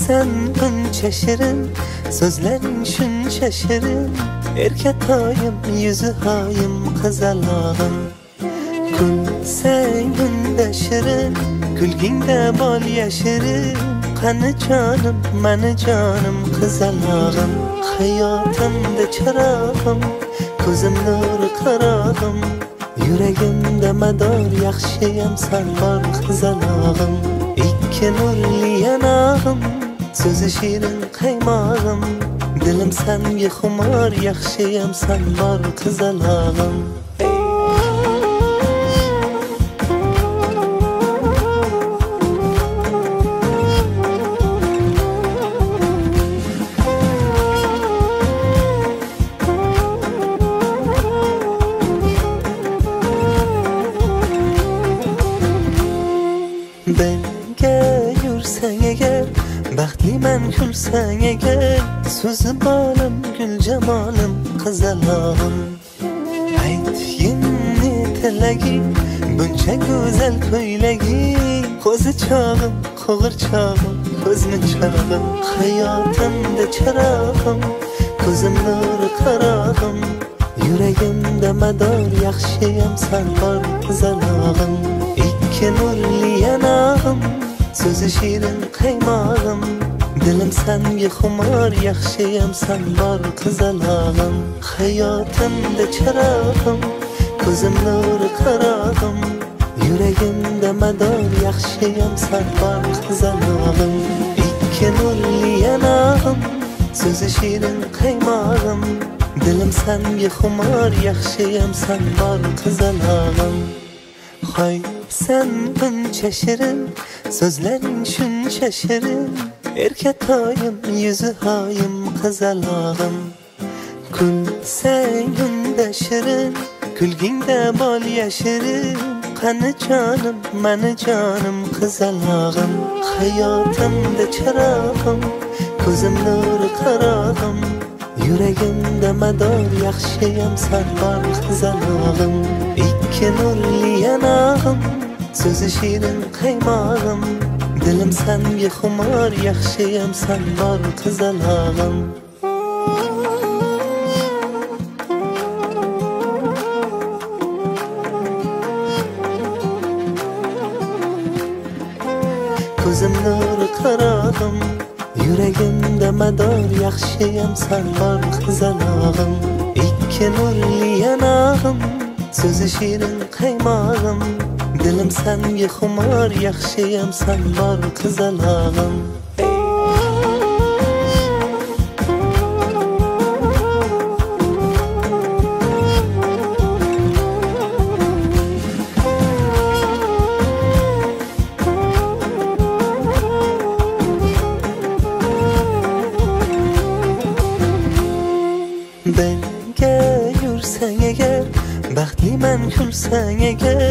sen buncha shirin, so'zlaring shuncha shirin. Erkatoyim, yuzi hoyim, qizalog'im. Kulsang unda shirin, kulgingda bol yashirin. Qani jonim, mani jonim, qizalog'im. Hayotimda chirog'im, ko'zim nuri qarog'im. Yuragimda mador, yaxshiyam san bor, qizalog'im. Ikki nurli yanog'im, so'zi shirin qaymog'im. Dilim senga xumor, yaxshiyam san bor, qizalog'im. Benga yursang agar, baxtliman kulsang agar. So'zi bolim, gul jamolim, qizalog'im. Aytgin ne tilaging, buncha go'zal ko'ylaging. Qo'zi chog'im, qo'g'ir chog'im, ko'zmi chog'im. Hayotimda chirog'im, ko'zim nuri qarog'im. Yuragimda mador, yaxshiyam san bor, qizalog'im. Ikki nurli yanog'im, so'zi shirin qaymog'im. Dilim senga xumor, yaxshiyam san bor, qizalog'im. Hayotimda chirog'im, ko'zim nuri qarog'im. Yuragimda mador, yaxshiyam san bor, qizalog'im. Ikki nurli yanog'im, so'zi shirin qaymog'im. Dilim senga xumor, yaxshiyam san bor, qizalog'im. Hoy sen buncha shirin, so'zlaring shuncha shirin. Erkatoyim, yuzi hoyim, qizalog'im. Kulsang unda shirin, kulgingda bol yashirin. Qani jonim, mani jonim, qizalog'im. Hayotimda chirog'im, ko'zim nuri qarog'im. Yuragimda mador, yaxshiyam san bor, qizalog'im. Ikki nurli yanog'im, so'zi shirin qaymog'im. Dilim senga xumor, yaxshiyam san bor, qizalog'im. Ko'zim nuri qarog'im. Yuragimda mador, yaxshiyam san bor, qizalog'im. Ikki nurli yanog'im, so'zi shirin qaymog'im. Dilim senga xumor, yaxshiyam san bor, qizalog'im. Benga yursang agar, baxtliman kulsang agar.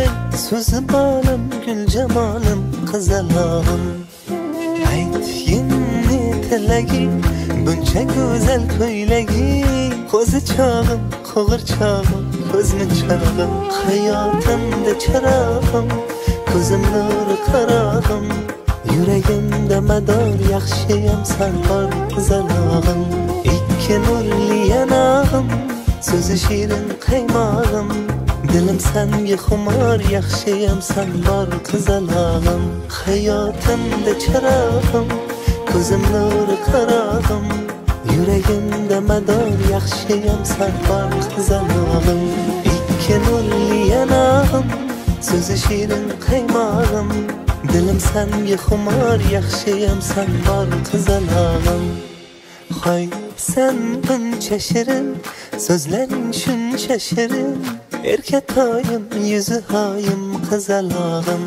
So'zi bolim, gul jamolim, qizalog'im. Aytgin ne tilaging, buncha go'zal ko'ylaging. Qo'zi chog'im, qo'g'ir chog'im, ko'zmi chog'im. Hayotimda chirog'im, ko'zim nuri qarog'im. Yuragimda mador, yaxshiyam san bor, qizalog'im. Ikki nurli yanog'im, so'zi shirin qaymog'im. Dilim senga xumor, yaxshiyam san bor, qizalog'im. Hayotimda chirog'im, ko'zim nuri qarog'im. Yuragimda mador, yaxshiyam san bor, qizalog'im. Ikki nurli yanog'im, so'zi shirin qaymog'im. Dilim senga xumor, yaxshiyam san bor, qizalog'im. Hoy sen buncha shirin, so'zlaring shuncha shirin. Erkatoyim, yuzi hoyim, qizalog'im.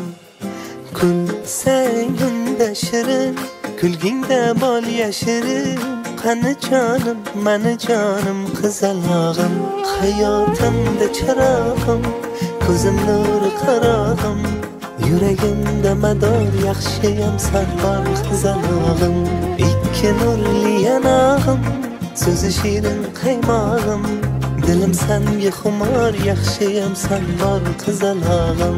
Kulsang unda shirin, kulgingda bol yashirin. Qani jonim, mani jonim, qizalog'im. Hayotimda chirog'im, ko'zim nuri qarog'im. Yuragimda mador, yaxshiyam san bor, qizalog'im. Ikki nurli yanog'im, so'zi shirin qaymog'im. Dilim senga xumor, yaxshiyam san bor, qizalog'im.